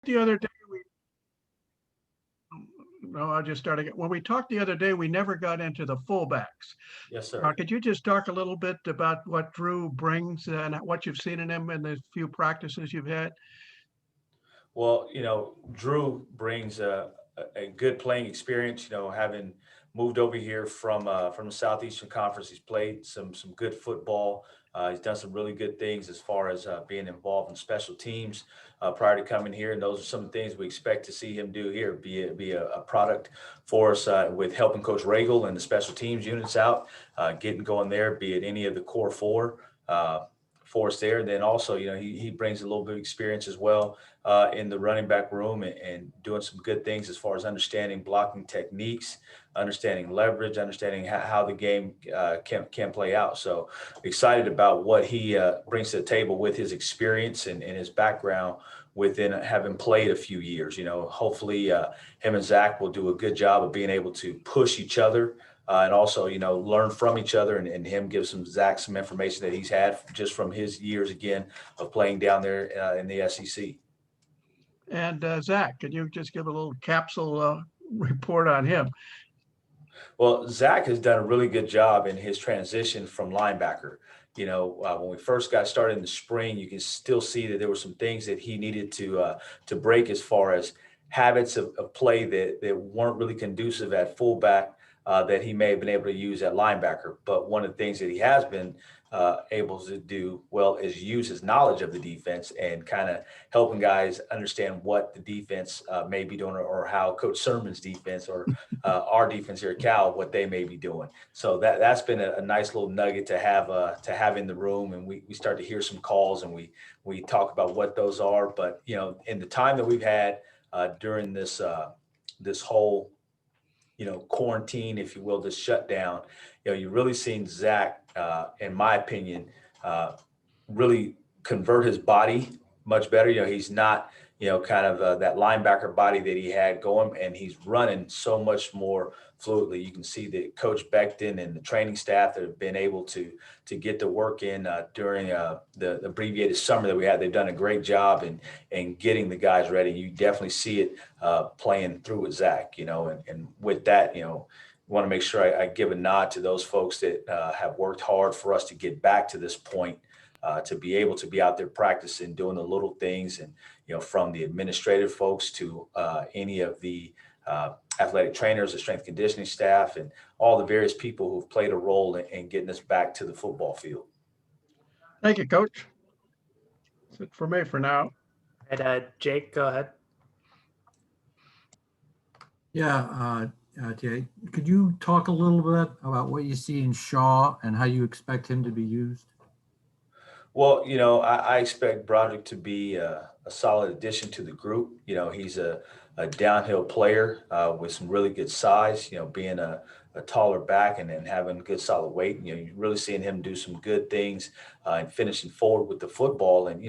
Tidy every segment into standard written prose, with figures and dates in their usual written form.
The other day, no, I'll just start again. When we talked the other day, we never got into the fullbacks. Yes, sir. Could you just talk a little bit about what Drew brings and what you've seen in him in the few practices you've had? Well, Drew brings a good playing experience. Having moved over here from the Southeastern Conference, he's played some good football. He's done some really good things as far as being involved in special teams prior to coming here, and those are some of the things we expect to see him do here. Be a product for us with helping Coach Regal and the special teams units out, getting going there. Be it any of the core four. For us there. And then also, he brings a little bit of experience as well in the running back room and doing some good things as far as understanding blocking techniques, understanding leverage, understanding how the game can play out. So excited about what he brings to the table with his experience and his background within having played a few years. Hopefully him and Zach will do a good job of being able to push each other and also, learn from each other and him give Zach some information that he's had just from his years again of playing down there in the SEC. And Zach, could you just give a little capsule report on him? Well, Zach has done a really good job in his transition from linebacker. When we first got started in the spring, you can still see that there were some things that he needed to break as far as habits of play that weren't really conducive at fullback that he may have been able to use at linebacker. But one of the things that he has been able to do well is use his knowledge of the defense and kind of helping guys understand what the defense may be doing or how Coach Sermon's defense or our defense here at Cal, what they may be doing. So that's been a nice little nugget to have in the room. And we start to hear some calls and we talk about what those are. But, in the time that we've had during this whole quarantine, if you will, this shutdown, you're really seeing Zach, in my opinion, really convert his body much better. He's not, kind of that linebacker body that he had going, and he's running so much more fluidly. You can see that Coach Becton and the training staff that have been able to get the work in during the abbreviated summer that we had. They've done a great job in getting the guys ready. You definitely see it playing through with Zach, and with that, want to make sure I give a nod to those folks that have worked hard for us to get back to this point, to be able to be out there practicing, doing the little things, and from the administrative folks to any of the athletic trainers, the strength conditioning staff, and all the various people who've played a role in getting us back to the football field. Thank you, Coach. That's it for me for now. And Jake, go ahead. Yeah, Jay, could you talk a little bit about what you see in Shaw and how you expect him to be used? Well, I expect Broderick to be a solid addition to the group. He's a downhill player with some really good size, being a taller back and then having good solid weight. You're really seeing him do some good things and finishing forward with the football. And,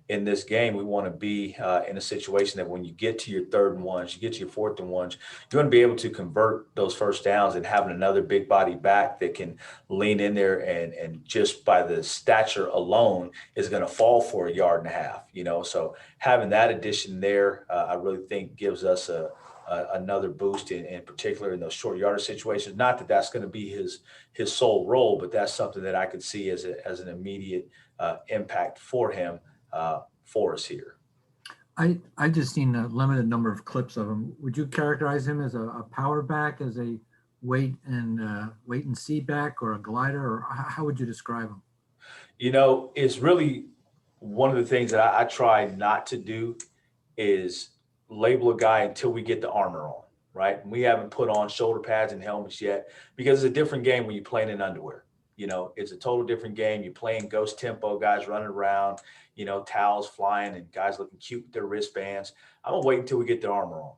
in this game, we want to be in a situation that when you get to your third and ones, you get to your fourth and ones, you're going to be able to convert those first downs and having another big body back that can lean in there and just by the stature alone is going to fall for 1.5 yards, So having that addition there, I really think gives us another boost in particular in those short yardage situations. Not that that's going to be his sole role, but that's something that I could see as an immediate impact for him for us here. I just seen a limited number of clips of him. Would you characterize him as a power back, as a wait and see back, or a glider, or how would you describe him? It's really one of the things that I try not to do is label a guy until we get the armor on, right? And we haven't put on shoulder pads and helmets yet because it's a different game when you're playing in underwear. It's a total different game. You're playing ghost tempo, guys running around, towels flying and guys looking cute with their wristbands. I'm going to wait until we get the armor on.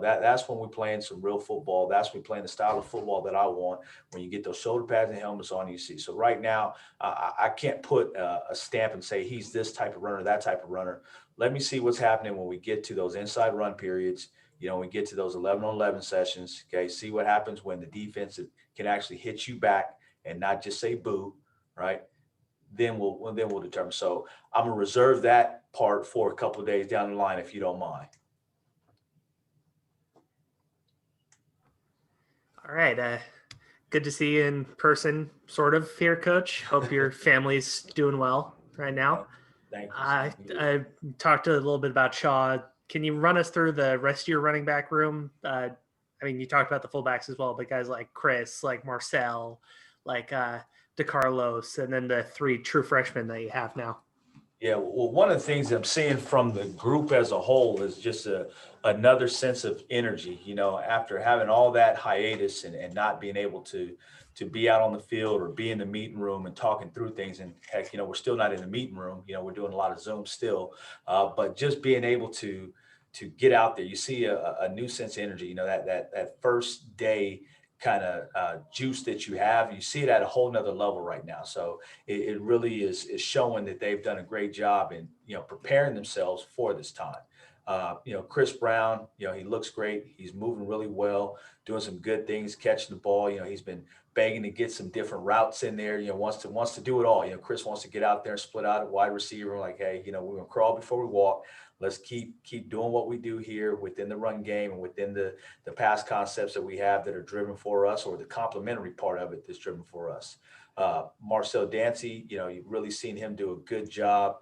That's when we're playing some real football. That's when we're playing the style of football that I want, when you get those shoulder pads and helmets on, you see. So right now, I can't put a stamp and say he's this type of runner, that type of runner. Let me see what's happening when we get to those inside run periods. We get to those 11-on-11 sessions, okay, see what happens when the defense can actually hit you back and not just say boo, right? Then we'll determine. So I'm going to reserve that part for a couple of days down the line, if you don't mind. All right. Good to see you in person, sort of here, Coach. Hope your family's doing well right now. Thank you. I talked a little bit about Shaw. Can you run us through the rest of your running back room? I mean, you talked about the fullbacks as well, but guys like Chris, like Marcel, like DeCarlos, and then the 3 true freshmen that you have now. Yeah, well, one of the things I'm seeing from the group as a whole is just another sense of energy, after having all that hiatus and not being able to be out on the field or be in the meeting room and talking through things. And heck, we're still not in the meeting room, we're doing a lot of Zoom still, but just being able to get out there, you see a new sense of energy, that first day kind of juice that you have, you see it at a whole nother level right now. So it really is showing that they've done a great job in, preparing themselves for this time. Chris Brown, he looks great. He's moving really well, doing some good things, catching the ball. He's been begging to get some different routes in there, wants to do it all. Chris wants to get out there and split out a wide receiver. Like, hey, we're going to crawl before we walk. Let's keep doing what we do here within the run game and within the pass concepts that we have that are driven for us, or the complementary part of it that's driven for us. Marcel Dancy, you've really seen him do a good job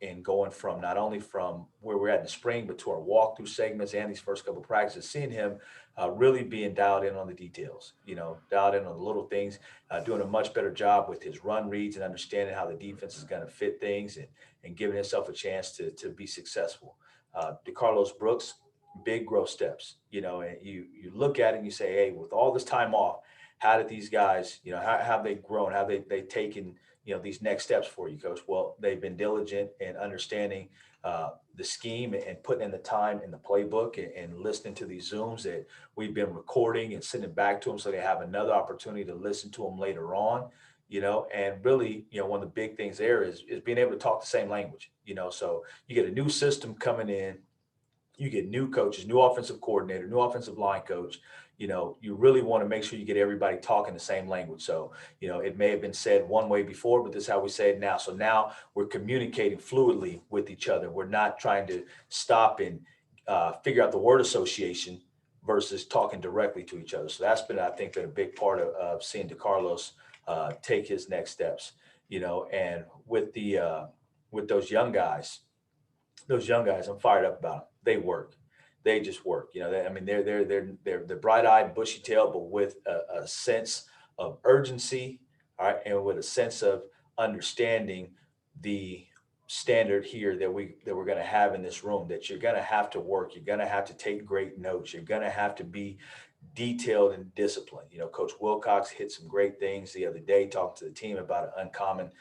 in going from not only from where we're at in the spring, but to our walkthrough segments and these first couple of practices, seeing him really being dialed in on the details, dialed in on the little things, doing a much better job with his run reads and understanding how the defense is going to fit things and giving himself a chance to be successful. DeCarlos Brooks, big growth steps, and you look at it and you say, hey, with all this time off, how did these guys, how have they grown? How have they taken, these next steps for you, Coach? Well, they've been diligent in understanding the scheme and putting in the time in the playbook and listening to these Zooms that we've been recording and sending back to them so they have another opportunity to listen to them later on, and really, one of the big things there is being able to talk the same language, so you get a new system coming in, you get new coaches, new offensive coordinator, new offensive line coach. You really want to make sure you get everybody talking the same language. So, it may have been said one way before, but this is how we say it now. So now we're communicating fluidly with each other. We're not trying to stop and figure out the word association versus talking directly to each other. So that's been, I think, been a big part of seeing DeCarlos take his next steps, and with those young guys, I'm fired up about them. They work. They just work. They're bright-eyed, bushy-tailed, but with a sense of urgency, all right, and with a sense of understanding the standard here that we're going to have in this room. That you're going to have to work. You're going to have to take great notes. You're going to have to be detailed and disciplined. Coach Wilcox hit some great things the other day, talking to the team about an uncommon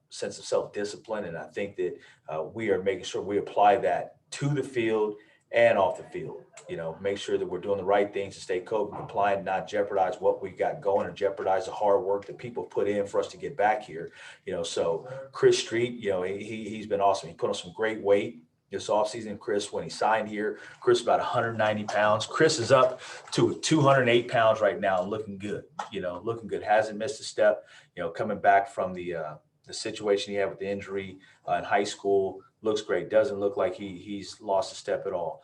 sense of self-discipline, and I think that we are making sure we apply that to the field and off the field. Make sure that we're doing the right things to stay COVID compliant, not jeopardize what we got going or jeopardize the hard work that people put in for us to get back here. So Chris Street, he's been awesome. He put on some great weight this offseason. Chris, when he signed here, Chris about 190 pounds. Chris is up to 208 pounds right now, looking good. Looking good. Hasn't missed a step. Coming back from the situation he had with the injury in high school, looks great. Doesn't look like he's lost a step at all.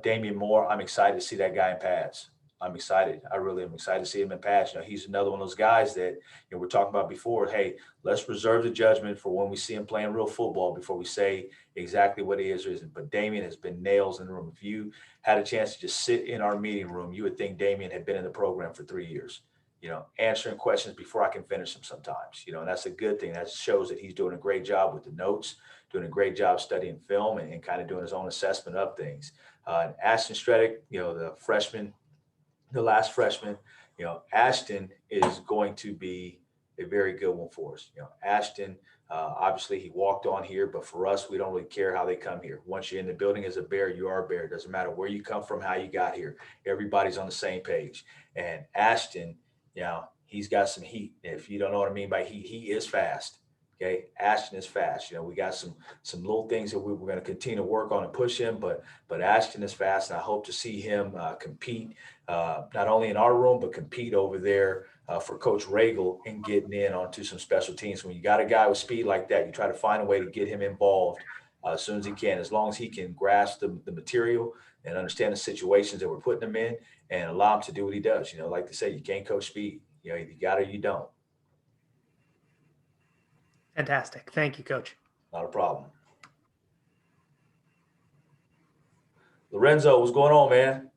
Damian Moore, I'm excited to see that guy in pads. I'm excited. I really am excited to see him in pads. He's another one of those guys that we're talking about before. Hey, let's reserve the judgment for when we see him playing real football before we say exactly what he is or isn't. But Damian has been nails in the room. If you had a chance to just sit in our meeting room, you would think Damian had been in the program for 3 years. Answering questions before I can finish them sometimes, and that's a good thing. That shows that he's doing a great job with the notes, doing a great job studying film and kind of doing his own assessment of things. And Ashton Stredick, the freshman, the last freshman, Ashton is going to be a very good one for us. Ashton, obviously he walked on here, but for us, we don't really care how they come here. Once you're in the building as a Bear, you are a Bear. It doesn't matter where you come from, how you got here. Everybody's on the same page. And Ashton, he's got some heat. If you don't know what I mean by heat, he is fast. Okay, Ashton is fast. We got some little things that we're going to continue to work on and push him, but Ashton is fast, and I hope to see him compete not only in our room but compete over there for Coach Regal and getting in onto some special teams. When you got a guy with speed like that, you try to find a way to get him involved as soon as he can, as long as he can grasp the material and understand the situations that we're putting him in and allow him to do what he does. You know, like they say, you can't coach speed. You know, you got it or you don't. Fantastic. Thank you, Coach. Not a problem. Lorenzo, what's going on, man?